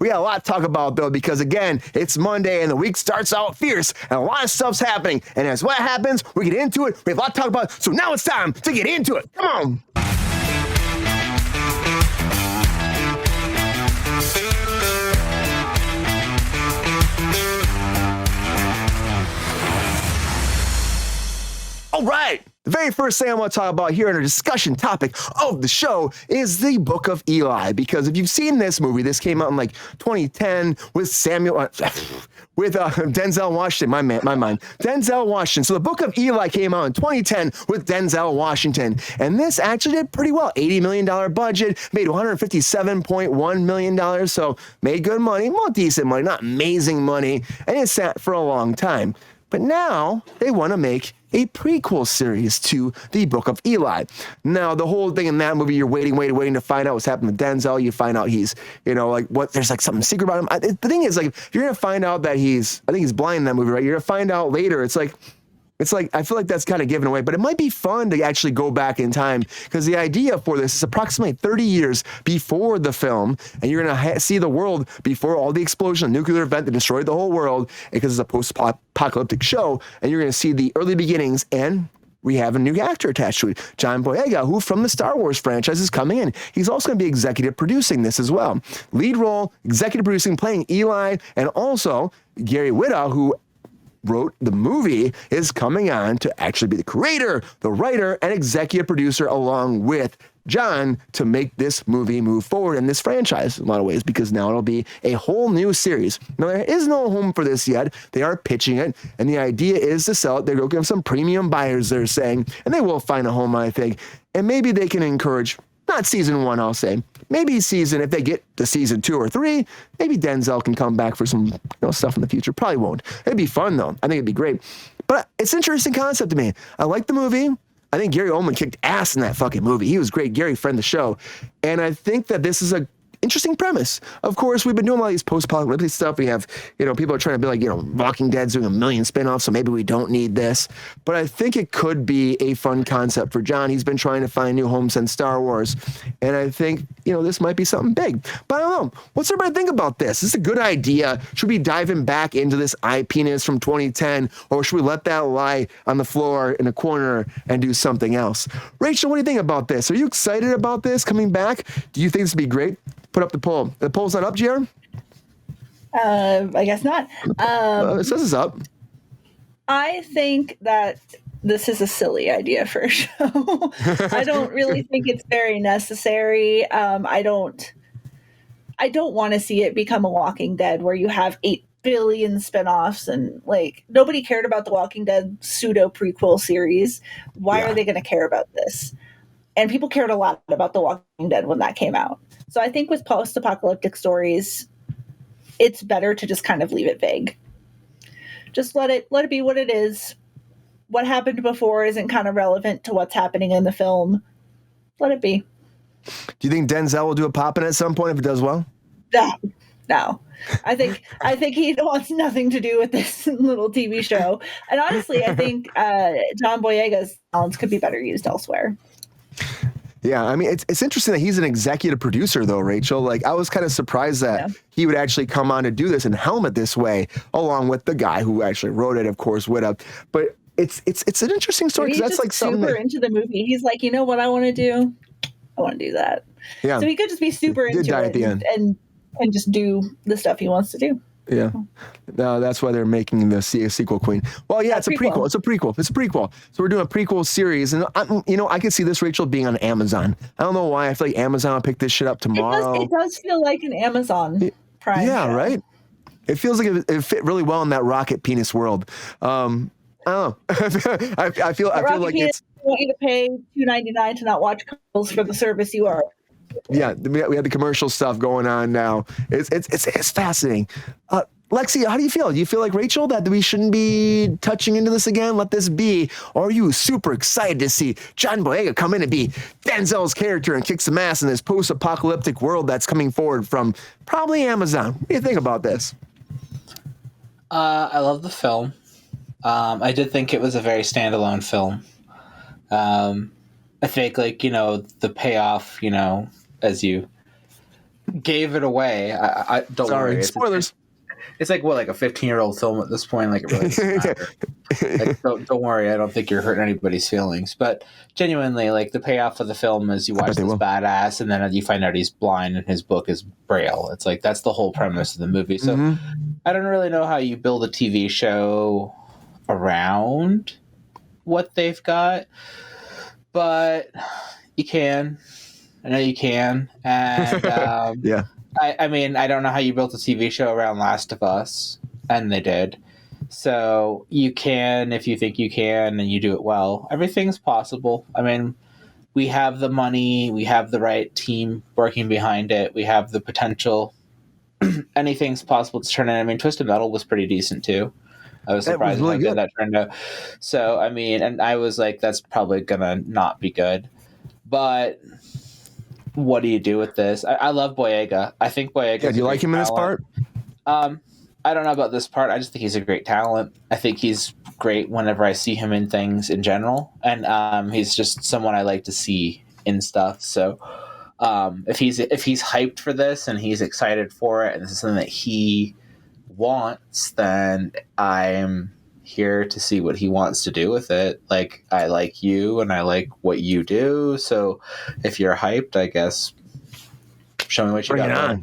We got a lot to talk about, though, because, again, it's Monday and the week starts out fierce and a lot of stuff's happening. And as what happens, we get into it. We have a lot to talk about. So now it's time to get into it. Come on. All right. The very first thing I want to talk about here in our discussion topic of the show is the Book of Eli. Because if you've seen this movie, this came out in like 2010 with Denzel Washington. My mind. Denzel Washington. So the Book of Eli came out in 2010 with Denzel Washington. And this actually did pretty well. $80 million budget, made $157.1 million. So made good money, well, decent money, not amazing money. And it sat for a long time. But now they want to make a prequel series to the Book of Eli. Now, the whole thing in that movie, you're waiting to find out what's happened with Denzel. You find out he's, there's like something secret about him. The thing is, like, if you're going to find out that I think he's blind in that movie, right? You're going to find out later. It's like, I feel like that's kind of given away, but it might be fun to actually go back in time because the idea for this is approximately 30 years before the film, and you're going to see the world before all the explosion, the nuclear event that destroyed the whole world, because it's a post-apocalyptic show, and you're going to see the early beginnings, and we have a new actor attached to it, John Boyega, who from the Star Wars franchise is coming in. He's also going to be executive producing this as well. Lead role, executive producing, playing Eli, and also Gary Whitta, who wrote the movie, is coming on to actually be the creator, the writer, and executive producer along with John to make this movie move forward in this franchise in a lot of ways, because now it'll be a whole new series. Now, there is no home for this yet. They are pitching it, and the idea is to sell it. They're going to give some premium buyers, they're saying, and they will find a home, I think. And maybe they can encourage, not season 1, I'll say, maybe if they get to season 2 or 3, maybe Denzel can come back for some stuff in the future. Probably won't. It'd be fun, though. I think it'd be great. But it's an interesting concept to me. I like the movie. I think Gary Oldman kicked ass in that fucking movie. He was great. Gary, friend of the show. And I think that this is a interesting premise. Of course, we've been doing a lot of these post-apocalyptic stuff. We have, people are trying to be like, Walking Dead's doing 1 million spinoffs, so maybe we don't need this. But I think it could be a fun concept for John. He's been trying to find new homes in Star Wars. And I think, this might be something big. But I don't know. What's everybody think about this? Is this a good idea? Should we be diving back into this eyepiece from 2010? Or should we let that lie on the floor in a corner and do something else? Rachel, what do you think about this? Are you excited about this coming back? Do you think this would be great? Put up the poll. The poll's not up, JR? I guess not. It says it's up. I think that this is a silly idea for a show. I don't really think it's very necessary. I don't want to see it become a Walking Dead where you have 8 billion spinoffs and nobody cared about the Walking Dead pseudo prequel series. Why are they going to care about this? And people cared a lot about the Walking Dead when that came out. So I think with post-apocalyptic stories, it's better to just kind of leave it vague. Just let it be what it is. What happened before isn't kind of relevant to what's happening in the film. Let it be. Do you think Denzel will do a pop-in at some point if it does well? No. I think he wants nothing to do with this little TV show. And honestly, I think John Boyega's talents could be better used elsewhere. Yeah, I mean, it's interesting that he's an executive producer, though, Rachel. I was kind of surprised that he would actually come on to do this and helm it this way, along with the guy who actually wrote it, of course, Whitta. But it's an interesting story because that's like something super into the movie. He's like, you know what I want to do? I want to do that. Yeah. So he could just be super into it at the end. and just do the stuff he wants to do. Yeah. No, that's why they're making the sequel, Queen. Well, yeah, it's a prequel. It's a prequel. So we're doing a prequel series. And, I could see this, Rachel, being on Amazon. I don't know why. I feel like Amazon will pick this shit up tomorrow. It does feel like an Amazon Prime show. Right? It feels like it fit really well in that rocket penis world. I don't know. I feel like it's... I want you to pay $2.99 to not watch commercials for the service you are. Yeah, we have the commercial stuff going on now. It's fascinating. Lexi, how do you feel? Do you feel like Rachel that we shouldn't be touching into this again? Let this be. Or are you super excited to see John Boyega come in and be Denzel's character and kick some ass in this post-apocalyptic world that's coming forward from probably Amazon? What do you think about this? I love the film. I did think it was a very standalone film. I think, the payoff, as you gave it away. I don't Sorry, worry. spoilers. It's like what, like a 15-year-old film at this point. Like it really doesn't matter. Like, don't worry. I don't think you're hurting anybody's feelings. But genuinely, like the payoff of the film is you watch this badass, and then you find out he's blind and his book is braille. It's like that's the whole premise of the movie. So I don't really know how you build a TV show around what they've got, but you can. I know you can, and yeah. I mean, I don't know how you built a TV show around Last of Us, and they did. So you can, if you think you can, and you do it well. Everything's possible. I mean, we have the money, we have the right team working behind it, we have the potential. Anything's possible to turn in. I mean, Twisted Metal was pretty decent too. I was surprised at how good that turned out. So, I mean, and I was like, that's probably gonna not be good. But what do you do with this? I love Boyega. I think Boyega. Yeah, do you like him in this part? I don't know about this part. I just think he's a great talent. I think he's great whenever I see him in things in general, and he's just someone I like to see in stuff. So, if he's hyped for this and he's excited for it, and this is something that he wants, then I'm here to see what he wants to do with it. Like, I like you and I like what you do, so if you're hyped, I guess show me what you got.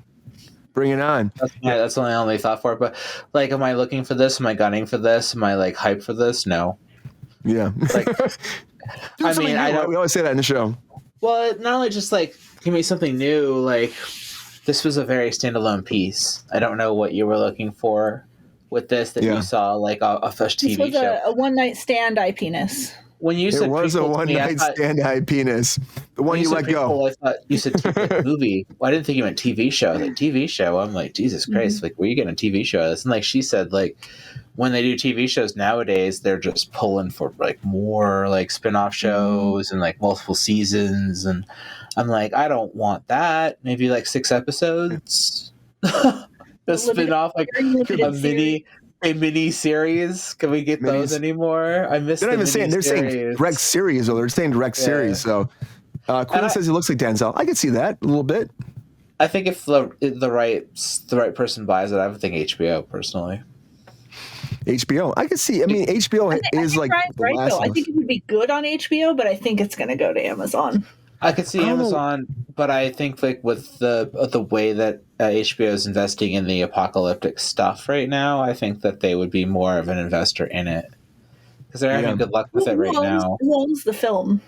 Bring it on. That's the only thought for it. But like, am I looking for this? Am I gunning for this? Am I like hyped for this? No. Yeah. Like, I mean, we always say that in the show. Well, not only just like give me something new, like this was a very standalone piece. I don't know what you were looking for with this that you saw like a fresh TV show. This was a one night stand eye penis. When you said it was a one night stand eye penis, the one you let go. I thought you said movie. Well, I didn't think you meant TV show. Like TV show, I'm like, Jesus Christ! Like, where you getting a TV show? And like she said, like when they do TV shows nowadays, they're just pulling for like more like spin-off shows and like multiple seasons. And I'm like, I don't want that. Maybe like 6 episodes. A spin-off, like a mini series. Can we get those anymore? I miss. They're not even saying. They're saying direct series, or they're saying direct series. So, Quinn says he looks like Denzel. I could see that a little bit. I think if the right person buys it, I would think HBO personally. HBO, I could see. I mean, HBO is like right though. I think it would be good on HBO, but I think it's going to go to Amazon. I could see Amazon, but I think like with the way that HBO is investing in the apocalyptic stuff right now, I think that they would be more of an investor in it because they're having good luck with it right now. Who owns the film?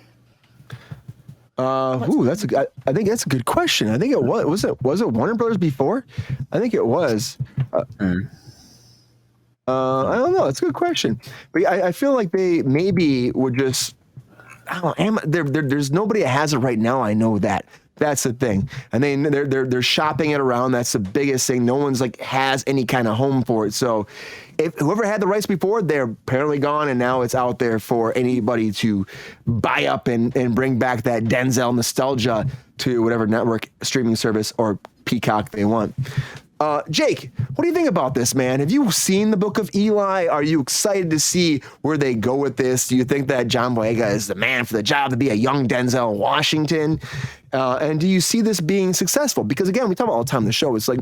I think that's a good question. I think it was it Warner Brothers before? I think it was. I don't know. It's a good question, but I feel like they maybe would just. I don't know. There's nobody that has it right now. I know that. That's the thing, and they're shopping it around. That's the biggest thing. No one's like has any kind of home for it. So, if whoever had the rights before, they're apparently gone, and now it's out there for anybody to buy up and bring back that Denzel nostalgia to whatever network streaming service or Peacock they want. Jake, what do you think about this, man? Have you seen the Book of Eli? Are you excited to see where they go with this? Do you think that John Boyega is the man for the job to be a young Denzel Washington? And do you see this being successful? Because again, we talk about all the time on the show. It's like,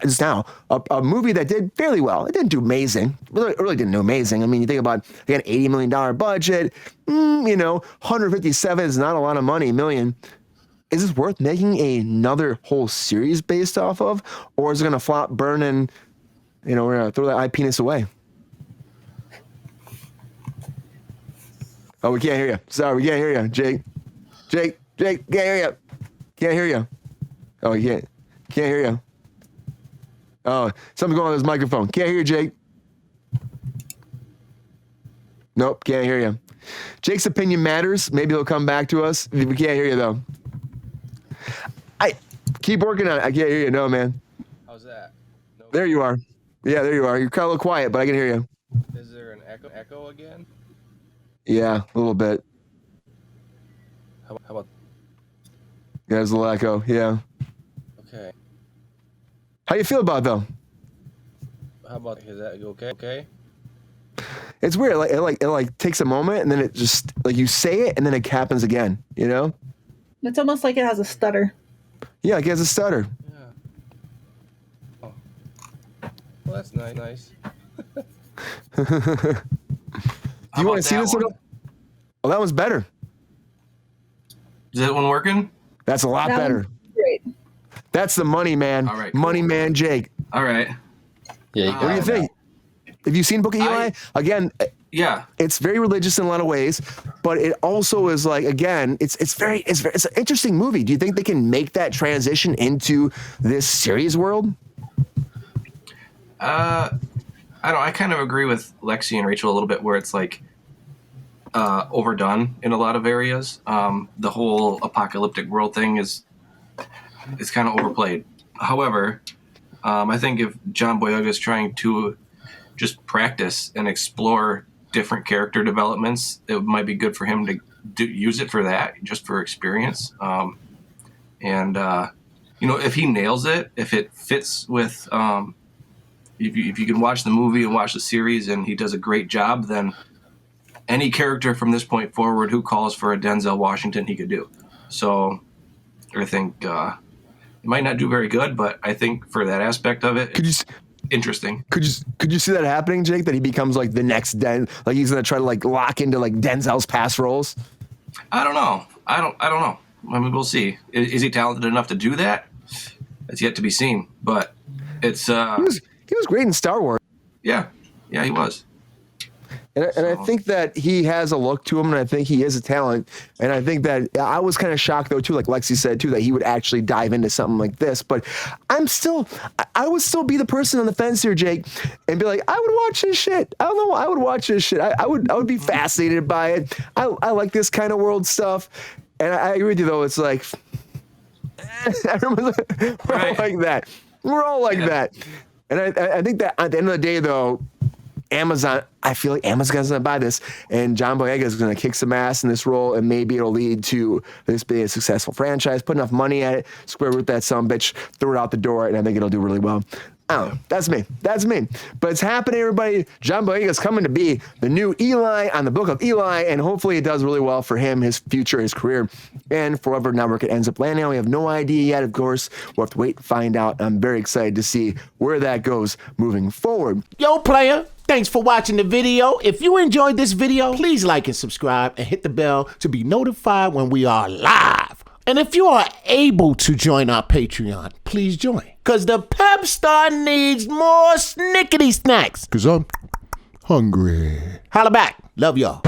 just now, a movie that did fairly well. It didn't do amazing. It really didn't do amazing. I mean, you think about, again, $80 million budget. 157 is not a lot of money, million. Is this worth making another whole series based off of? Or is it going to flop, burn, and, we're going to throw that eye penis away? Oh, we can't hear you. Sorry, we can't hear you, Jake. Jake, can't hear you. Can't hear you. Oh, you can't hear you. Oh, something's going on with his microphone. Can't hear you, Jake. Nope, can't hear you. Jake's opinion matters. Maybe he'll come back to us. We can't hear you, though. I keep working on it. I can't hear you. No, man. How's that? No. There you are. Yeah, there you are. You're kind of a little quiet, but I can hear you. Is there an echo again? Yeah, a little bit. How about? Yeah, there's a little echo. Yeah. Okay. How you feel about it, though? How about, is that okay? Okay. It's weird. It takes a moment, and then it just like you say it, and then it happens again. It's almost like it has a stutter. Yeah, like he has a stutter. Yeah. Oh. Well, that's nice. Do you want to see this at all? Oh, that was better. Is that one working? That's a lot That better. one's great. That's the money man. All right, cool. Money man Jake. All right. Yeah, you What do you got it. think? Have you seen Book of Eli? Again, Yeah. it's very religious in a lot of ways, but it also is like, again, it's an interesting movie. Do you think they can make that transition into this series world? I don't. I kind of agree with Lexi and Rachel a little bit, where it's like overdone in a lot of areas. The whole apocalyptic world thing is kind of overplayed. However, I think if John Boyega is trying to just practice and explore different character developments, it might be good for him to use it for that, just for experience. If he nails it, if it fits with, if you can watch the movie and watch the series and he does a great job, then any character from this point forward who calls for a Denzel Washington, he could do. So I think it might not do very good, but I think for that aspect of it, it's interesting. Could you see that happening, Jake? That he becomes like the next like he's gonna try to like lock into like Denzel's past roles? I don't know. I don't know. I mean, we'll see. Is he talented enough to do that? It's yet to be seen. But it's He was great in Star Wars. yeah, he was. And I think that he has a look to him, and I think he is a talent. And I think that I was kind of shocked, though, too, like Lexi said, too, that he would actually dive into something like this. But I would still be the person on the fence here, Jake, and be like, I would watch this shit. I don't know. I would watch this shit. I would be fascinated by it. I like this kind of world stuff. And I agree with you, though. It's like, we're all like that. We're all like that. And I think that at the end of the day, though, I feel like Amazon's going to buy this, and John Boyega is going to kick some ass in this role, and maybe it'll lead to this being a successful franchise. Put enough money at it, square root that sumbitch, throw it out the door, and I think it'll do really well. I don't know. That's me. But it's happening, everybody. John Boyega is coming to be the new Eli on the Book of Eli, and hopefully it does really well for him, his future, his career, and for whatever network it ends up landing on. We have no idea yet, of course. We'll have to wait and find out. I'm very excited to see where that goes moving forward. Yo, player, thanks for watching the video. If you enjoyed this video, please like and subscribe and hit the bell to be notified when we are live. And if you are able to join our Patreon, please join. Because the Pep Star needs more snickety snacks. Because I'm hungry. Holla back. Love y'all.